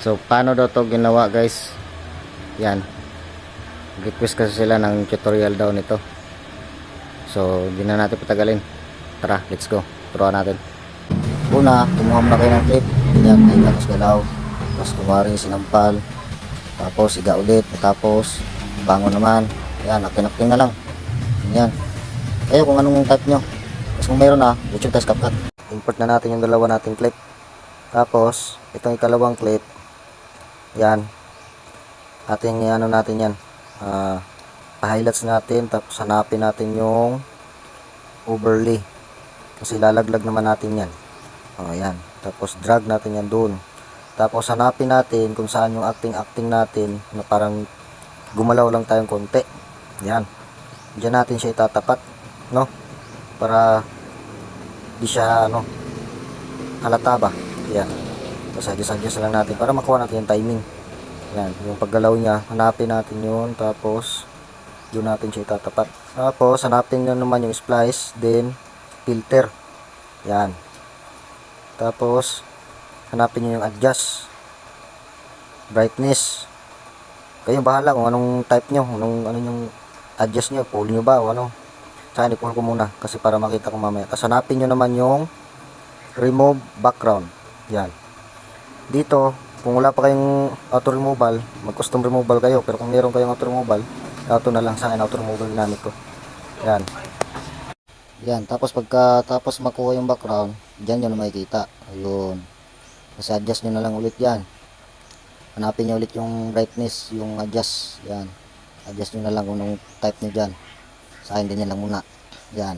So paano daw to ginawa guys? Yan, request kasi sila ng tutorial daw nito. So hindi na natin patagalin, tara let's go, turuan natin. Una, kumuha na kayo ng clip. Yan, ay tapos galaw, tapos kumari sinampal, tapos iga ulit, tapos bangon naman. Yan, akin-akin na lang. Yan, kayo kung anong type nyo. Tapos kung mayroon na, YouTube test CapCut. Import na natin yung dalawa nating clip. Tapos itong ikalawang clip, yan, ating ano natin yan, pa-highlights natin, tapos hanapin natin yung overlay kasi lalaglag naman natin yan. Yan, tapos drag natin yan doon, tapos hanapin natin kung saan yung acting natin na parang gumalaw lang tayong konti. Yan, dyan natin siya itatapat, no, para di siya ano halata ba. Yan, tapos adjust lang natin para makuha natin yung timing. Yan, yung paggalaw niya, hanapin natin yun, tapos doon natin siya itatapat. Tapos hanapin nyo naman yung splice, then filter. Yan, tapos hanapin nyo yung adjust, brightness. Kayo bahala kung anong type nyo, ano yung adjust nyo, pull nyo ba o ano. Sa akin, i-pull ko muna kasi para makita ko mamaya. Tapos hanapin nyo naman yung remove background. Yan, dito kung wala pa kayong auto removal, mag custom removal kayo, pero kung meron kayong auto removal, auto na lang. Sa akin auto removal ginamit ko. Yan, yan, tapos pagkatapos makuha yung background, dyan nyo na makikita. Ayun, kasi adjust nyo na lang ulit yan. Hanapin nyo ulit yung brightness, yung adjust. Yan, adjust nyo na lang kung anong type nyo dyan. Sa akin ganyan lang muna. Yan,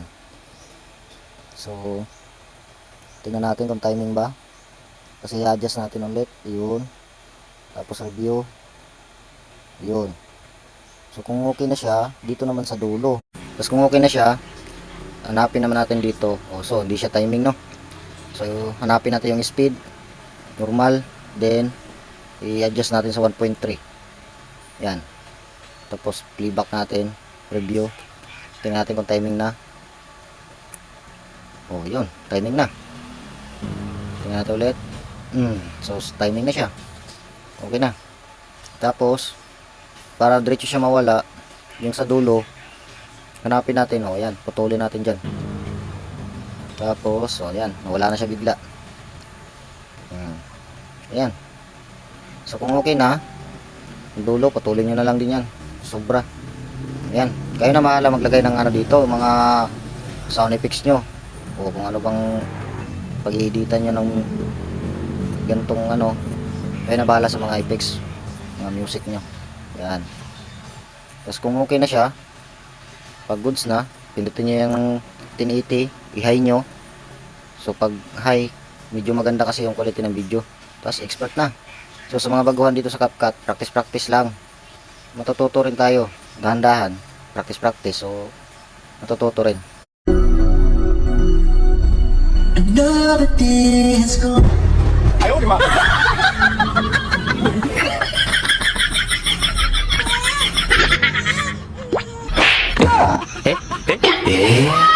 so tingnan natin kung timing ba, kasi i-adjust natin ulit. Yun, tapos review. Yun, so kung okay na siya, dito naman sa dulo. Tapos kung okay na siya, hanapin naman natin dito. So hindi siya timing, no. So hanapin natin yung speed, normal, then i-adjust natin sa 1.3. Yan, tapos playback natin, review. Tingnan natin kung timing na. Yun, timing na. Tingnan natin ulit. So timing na siya, okay na. Tapos para diretso siya mawala, yung sa dulo hanapin natin. Yan, putulin natin dyan. Tapos yan, nawala na siya bigla. Ayan, so kung okay na yung dulo, putulin nyo na lang din yan, sobra. Ayan, kayo na mahala maglagay ng ano dito, mga sound effects nyo o kung ano bang pag-i-editan nyo ng gantong ano, kayo na bahala sa mga effects, mga music nyo. Yan, tapos kung okay na siya, pag goods na, pindutin nyo yung 1080, i-high nyo. So pag high, medyo maganda kasi yung quality ng video. Tapos expert na. So sa mga baguhan dito sa CapCut, practice lang, matututo rin tayo, dahan-dahan, practice. So matututo rin. Another day is gone. Ayaw, di ba? Eh?